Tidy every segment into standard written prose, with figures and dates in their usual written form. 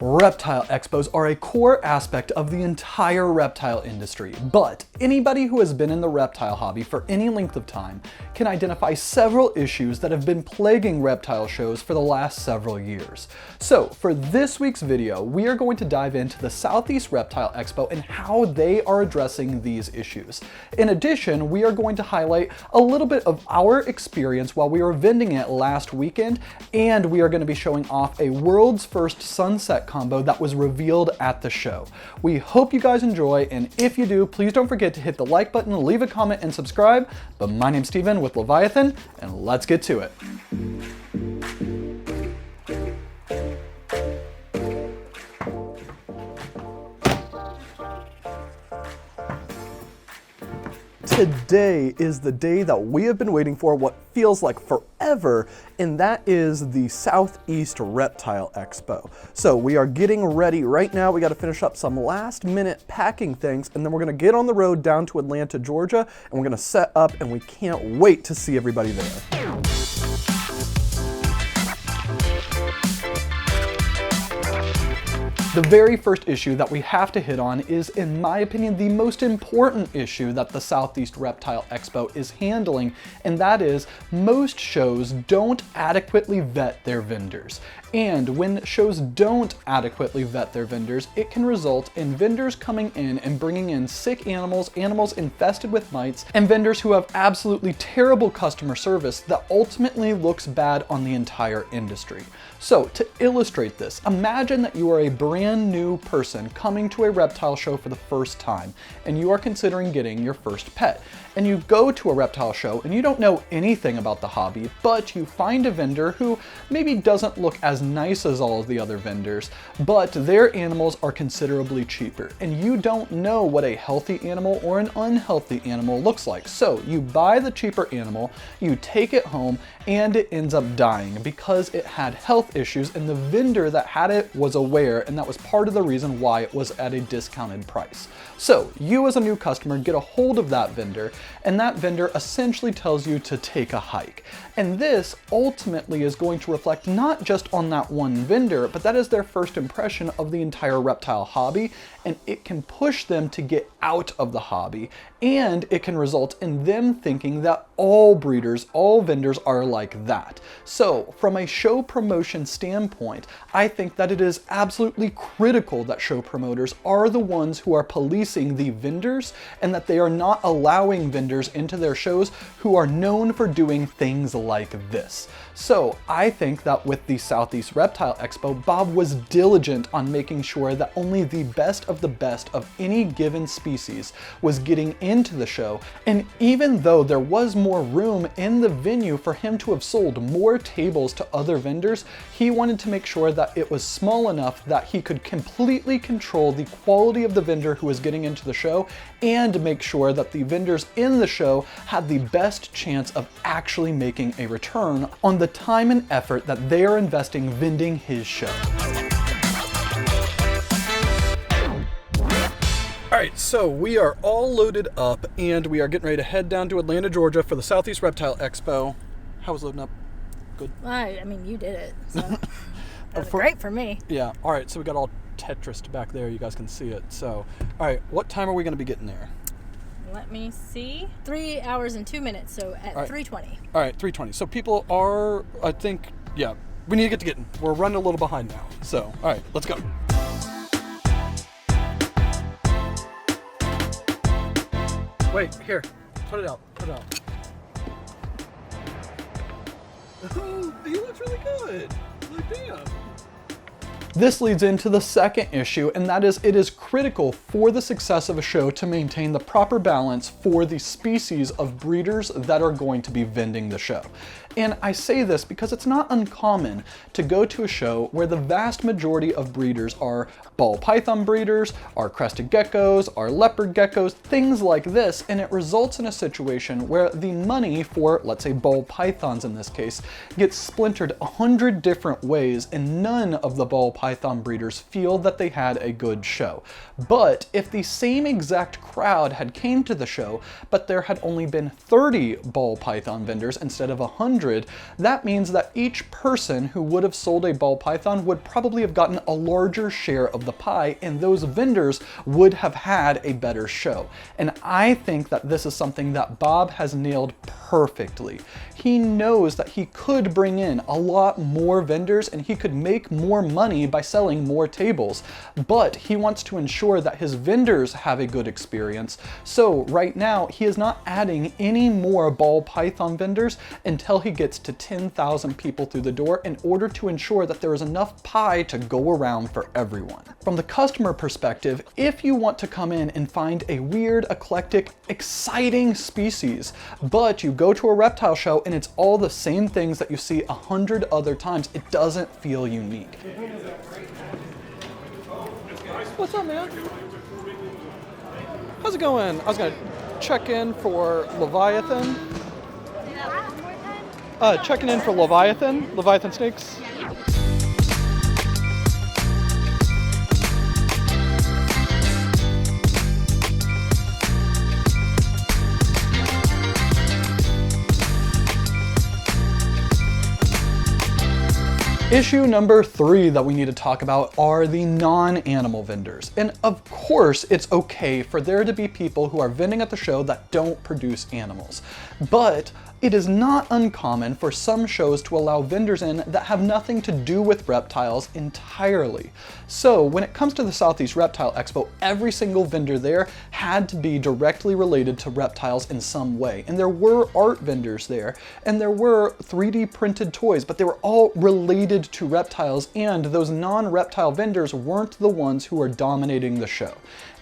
Reptile expos are a core aspect of the entire reptile industry, but anybody who has been in the reptile hobby for any length of time can identify several issues that have been plaguing reptile shows for the last several years. So for this week's video, we are going to dive into the Southeast Reptile Expo and how they are addressing these issues. In addition, we are going to highlight a little bit of our experience while we were vending it last weekend, and we are going to be showing off a world's first sunset combo that was revealed at the show. We hope you guys enjoy, and if you do, please don't forget to hit the like button, leave a comment, and subscribe. But my name's Steven with Leviathan, and let's get to it. Today is the day that we have been waiting for, what feels like forever, and that is the Southeast Reptile Expo. So we are getting ready right now. We got to finish up some last minute packing things, and then we're going to get on the road down to Atlanta, Georgia, and we're going to set up, and we can't wait to see everybody there. The very first issue that we have to hit on is, in my opinion, the most important issue that the Southeast Reptile Expo is handling, and that is most shows don't adequately vet their vendors. And when shows don't adequately vet their vendors, it can result in vendors coming in and bringing in sick animals, animals infested with mites, and vendors who have absolutely terrible customer service that ultimately looks bad on the entire industry. So to illustrate this, imagine that you are a brand new person coming to a reptile show for the first time, and you are considering getting your first pet. And you go to a reptile show and you don't know anything about the hobby, but you find a vendor who maybe doesn't look as nice as all of the other vendors, but their animals are considerably cheaper, and you don't know what a healthy animal or an unhealthy animal looks like. So you buy the cheaper animal, you take it home, and it ends up dying because it had health issues, and the vendor that had it was aware, and that was part of the reason why it was at a discounted price. So you as a new customer get a hold of that vendor, and that vendor essentially tells you to take a hike. And this ultimately is going to reflect not just on that one vendor, but that is their first impression of the entire reptile hobby, and it can push them to get out of the hobby, and it can result in them thinking that all breeders, all vendors are like that. So from a show promotion standpoint, I think that it is absolutely critical that show promoters are the ones who are policing the vendors, and that they are not allowing vendors into their shows who are known for doing things like this. So I think that with the Southeast Reptile Expo, Bob was diligent on making sure that only the best of any given species was getting into the show. And even though there was more room in the venue for him to have sold more tables to other vendors, he wanted to make sure that it was small enough that he could completely control the quality of the vendor who was getting into the show, and make sure that the vendors in the show had the best chance of actually making a return on the time and effort that they are investing vending his show. All right, so we are all loaded up, and we are getting ready to head down to Atlanta, Georgia for the Southeast Reptile Expo. How was loading up? Good? I mean, you did it, so that was great for me. Yeah, all right, so we got all Tetrised back there. You guys can see it. So, all right, what time are we going to be getting there? Let me see. 3 hours and 2 minutes, so at 3:20. All right, 3:20. So people are, I think, yeah, we need to get to getting. We're running a little behind now. So, all right, let's go. Wait, here, put it out, put it out. Oh, he looks really good. Like, damn. This leads into the second issue, and that is it is critical for the success of a show to maintain the proper balance for the species of breeders that are going to be vending the show. And I say this because it's not uncommon to go to a show where the vast majority of breeders are ball python breeders, are crested geckos, are leopard geckos, things like this, and it results in a situation where the money for, let's say, ball pythons in this case, gets splintered 100 different ways, and none of the ball python breeders feel that they had a good show. But if the same exact crowd had came to the show, but there had only been 30 ball python vendors instead of 100, 100, that means that each person who would have sold a ball python would probably have gotten a larger share of the pie, and those vendors would have had a better show. And I think that this is something that Bob has nailed perfectly. He knows that he could bring in a lot more vendors and he could make more money by selling more tables, but he wants to ensure that his vendors have a good experience. So right now he is not adding any more ball python vendors until he gets to 10,000 people through the door in order to ensure that there is enough pie to go around for everyone. From the customer perspective, if you want to come in and find a weird, eclectic, exciting species, but you go to a reptile show and it's all the same things that you see 100 other times, it doesn't feel unique. What's up, man? How's it going? I was gonna check in for Leviathan. Checking in for Leviathan snakes. Issue number 3 that we need to talk about are the non-animal vendors. And of course, it's okay for there to be people who are vending at the show that don't produce animals. But it is not uncommon for some shows to allow vendors in that have nothing to do with reptiles entirely. So when it comes to the Southeast Reptile Expo, every single vendor there had to be directly related to reptiles in some way. And there were art vendors there, and there were 3D printed toys, but they were all related to reptiles, and those non-reptile vendors weren't the ones who were dominating the show.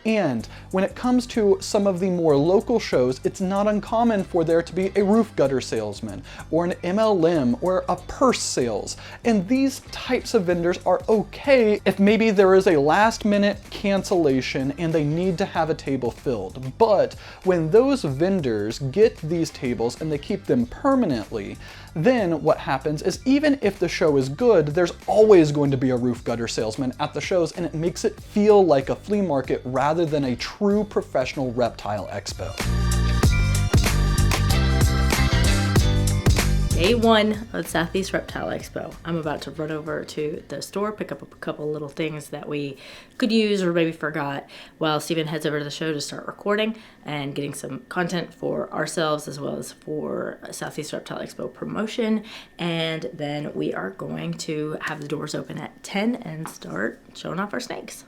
And when it comes to some of the more local shows, it's not uncommon for there to be a roof gutter salesman or an MLM or a purse sales. And these types of vendors are okay if maybe there is a last minute cancellation and they need to have a table filled. But when those vendors get these tables and they keep them permanently, then what happens is even if the show is good, there's always going to be a roof gutter salesman at the shows, and it makes it feel like a flea market rather than a true professional reptile expo. Day 1 of Southeast Reptile Expo. I'm about to run over to the store, pick up a couple little things that we could use or maybe forgot, while Steven heads over to the show to start recording and getting some content for ourselves as well as for Southeast Reptile Expo promotion. And then we are going to have the doors open at 10 and start showing off our snakes.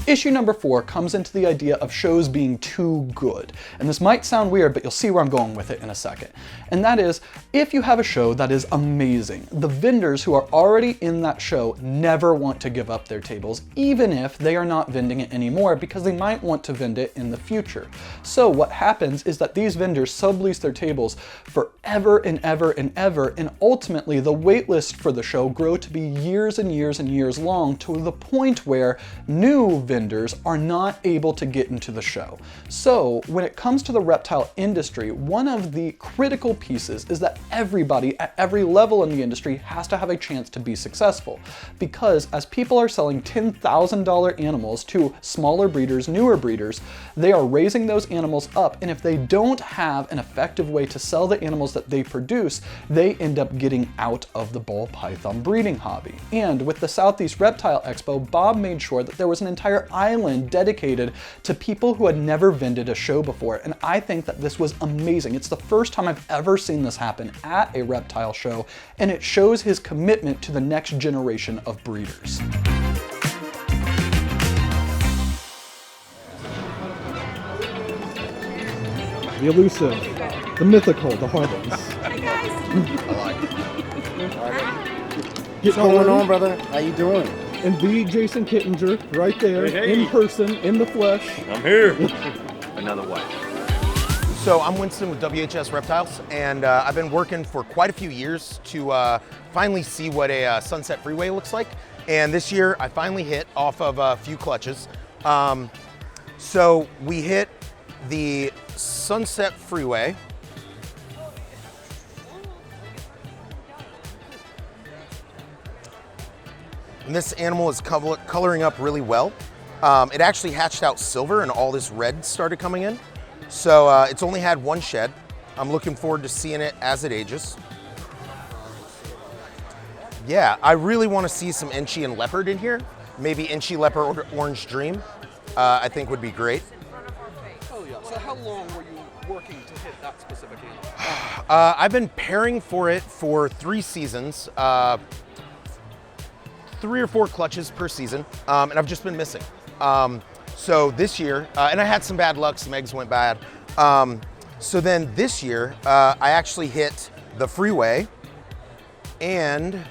Issue number 4 comes into the idea of shows being too good. And this might sound weird, but you'll see where I'm going with it in a second. And that is, if you have a show that is amazing, the vendors who are already in that show never want to give up their tables, even if they are not vending it anymore, because they might want to vend it in the future. So what happens is that these vendors sublease their tables forever and ever and ever, and ultimately the wait list for the show grow to be years and years and years long, to the point where new vendors are not able to get into the show. So when it comes to the reptile industry, one of the critical pieces is that everybody at every level in the industry has to have a chance to be successful. Because as people are selling $10,000 animals to smaller breeders, newer breeders, they are raising those animals up, and if they don't have an effective way to sell the animals that they produce, they end up getting out of the ball python breeding hobby. And with the Southeast Reptile Expo, Bob made sure that there was an entire island dedicated to people who had never vended a show before, and I think that this was amazing. It's the first time I've ever seen this happen at a reptile show, and it shows his commitment to the next generation of breeders. The elusive, the mythical, the Harbins. Hi guys. What's going on, brother? How you doing? And the Jason Kittinger, right there, Hey. in person, in the flesh. I'm here. Another way. So I'm Winston with WHS Reptiles, and I've been working for quite a few years to finally see what a Sunset Freeway looks like. And this year I finally hit off of a few clutches. So we hit the Sunset Freeway. And this animal is coloring up really well. It actually hatched out silver and all this red started coming in. So it's only had one shed. I'm looking forward to seeing it as it ages. Yeah, I really want to see some Inchy and Leopard in here. Maybe Inchy, Leopard, or Orange Dream. I think would be great. Oh yeah. So how long were you working to hit that specific animal? I've been pairing for it for 3 seasons. 3 or 4 clutches per season, and I've just been missing. So this year, and I had some bad luck, some eggs went bad. So then this year, I actually hit the Freeway and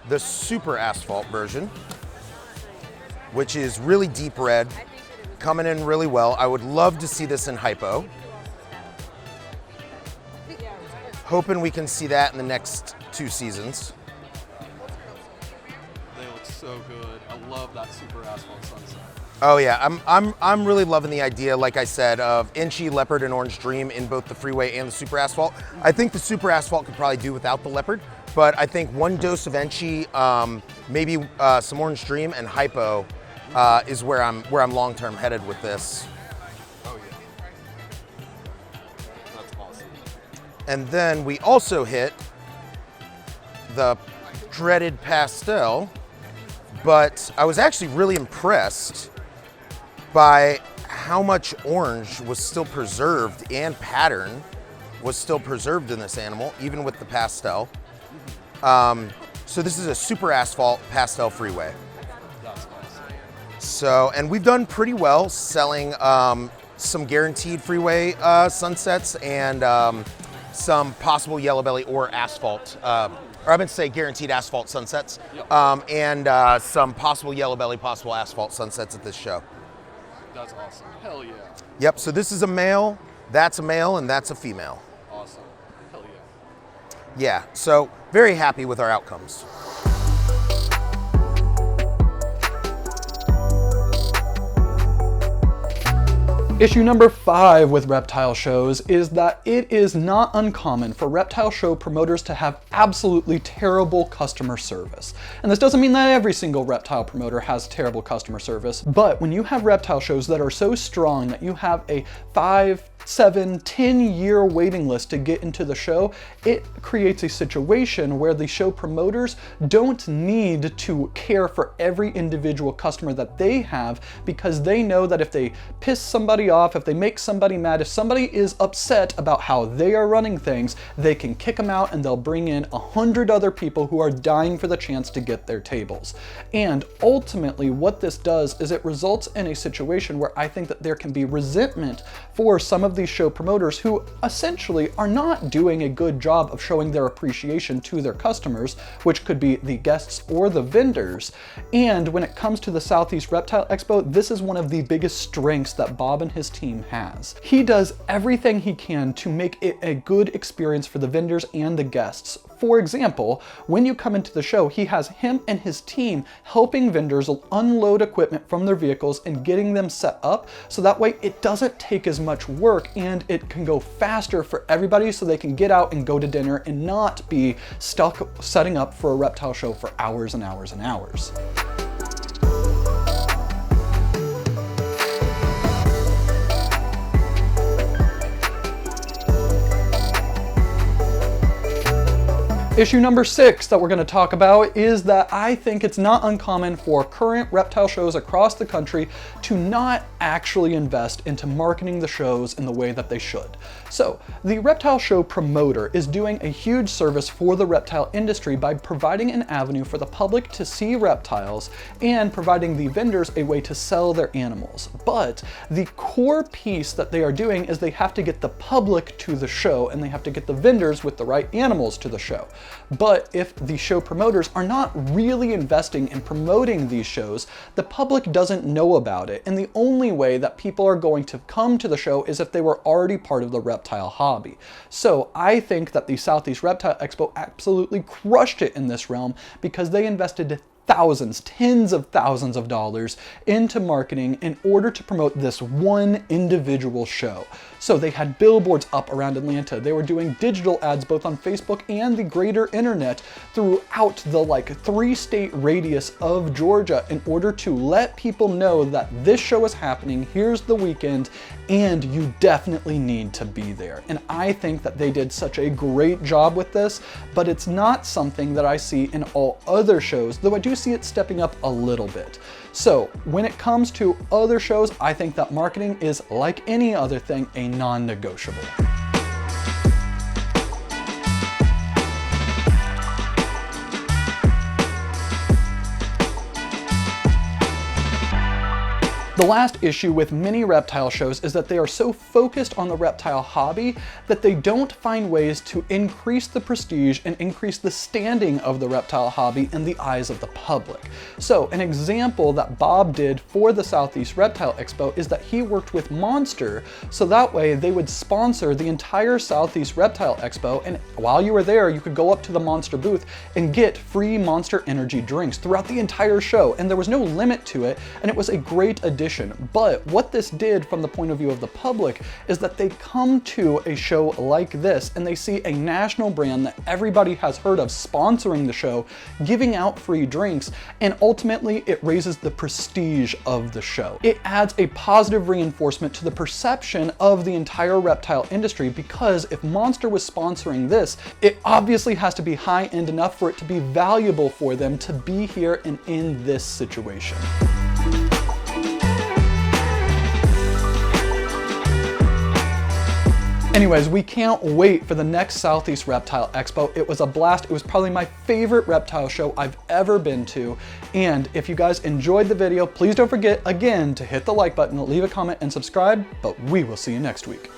the Super Asphalt version, which is really deep red, coming in really well. I would love to see this in hypo. Hoping we can see that in the next 2 seasons. So good. I love that Super Asphalt Sunset. Oh yeah, I'm really loving the idea, like I said, of Inchy, Leopard, and Orange Dream in both the Freeway and the Super Asphalt. I think the Super Asphalt could probably do without the Leopard, but I think 1 dose of Inchy, maybe some Orange Dream and hypo is where I'm long-term headed with this. Oh yeah. That's awesome. And then we also hit the dreaded Pastel. But I was actually really impressed by how much orange was still preserved and pattern was still preserved in this animal, even with the pastel. So this is a Super Asphalt Pastel Freeway. That's awesome. So, and we've done pretty well selling some guaranteed Freeway sunsets and some possible yellow belly or asphalt. Or I meant to say guaranteed asphalt sunsets, and some possible yellow belly, possible asphalt sunsets at this show. That's awesome. Hell yeah. Yep, so this is a male, that's a male, and that's a female. Awesome. Hell yeah. Yeah, so very happy with our outcomes. Issue number 5 with reptile shows is that it is not uncommon for reptile show promoters to have absolutely terrible customer service. And this doesn't mean that every single reptile promoter has terrible customer service, but when you have reptile shows that are so strong that you have a 5, 7, 10-year waiting list to get into the show, it creates a situation where the show promoters don't need to care for every individual customer that they have, because they know that if they piss somebody off, if they make somebody mad, if somebody is upset about how they are running things, they can kick them out and they'll bring in 100 other people who are dying for the chance to get their tables. And ultimately what this does is it results in a situation where I think that there can be resentment for some of these show promoters who essentially are not doing a good job of showing their appreciation to their customers, which could be the guests or the vendors. And when it comes to the Southeast Reptile Expo, this is one of the biggest strengths that Bob and his team has. He does everything he can to make it a good experience for the vendors and the guests. For example, when you come into the show, he has him and his team helping vendors unload equipment from their vehicles and getting them set up, so that way it doesn't take as much work and it can go faster for everybody, so they can get out and go to dinner and not be stuck setting up for a reptile show for hours and hours and hours. Issue number 6 that we're going to talk about is that I think it's not uncommon for current reptile shows across the country to not actually invest into marketing the shows in the way that they should. So the reptile show promoter is doing a huge service for the reptile industry by providing an avenue for the public to see reptiles and providing the vendors a way to sell their animals. But the core piece that they are doing is they have to get the public to the show and they have to get the vendors with the right animals to the show. But if the show promoters are not really investing in promoting these shows, the public doesn't know about it, and the only way that people are going to come to the show is if they were already part of the reptile hobby. So I think that the Southeast Reptile Expo absolutely crushed it in this realm because they invested thousands, tens of thousands of dollars into marketing in order to promote this one individual show. So they had billboards up around Atlanta. They were doing digital ads both on Facebook and the greater internet throughout the 3-state radius of Georgia in order to let people know that this show is happening, here's the weekend, and you definitely need to be there. And I think that they did such a great job with this, but it's not something that I see in all other shows, though I do see it stepping up a little bit. So when it comes to other shows, I think that marketing is, like any other thing, a non-negotiable. The last issue with many reptile shows is that they are so focused on the reptile hobby that they don't find ways to increase the prestige and increase the standing of the reptile hobby in the eyes of the public. So an example that Bob did for the Southeast Reptile Expo is that he worked with Monster, so that way they would sponsor the entire Southeast Reptile Expo, and while you were there, you could go up to the Monster booth and get free Monster Energy drinks throughout the entire show, and there was no limit to it, and it was a great addition. But what this did from the point of view of the public is that they come to a show like this and they see a national brand that everybody has heard of sponsoring the show, giving out free drinks, and ultimately it raises the prestige of the show. It adds a positive reinforcement to the perception of the entire reptile industry, because if Monster was sponsoring this, it obviously has to be high-end enough for it to be valuable for them to be here and in this situation. Anyways, we can't wait for the next Southeast Reptile Expo. It was a blast. It was probably my favorite reptile show I've ever been to. And if you guys enjoyed the video, please don't forget again to hit the like button, leave a comment, and subscribe, but we will see you next week.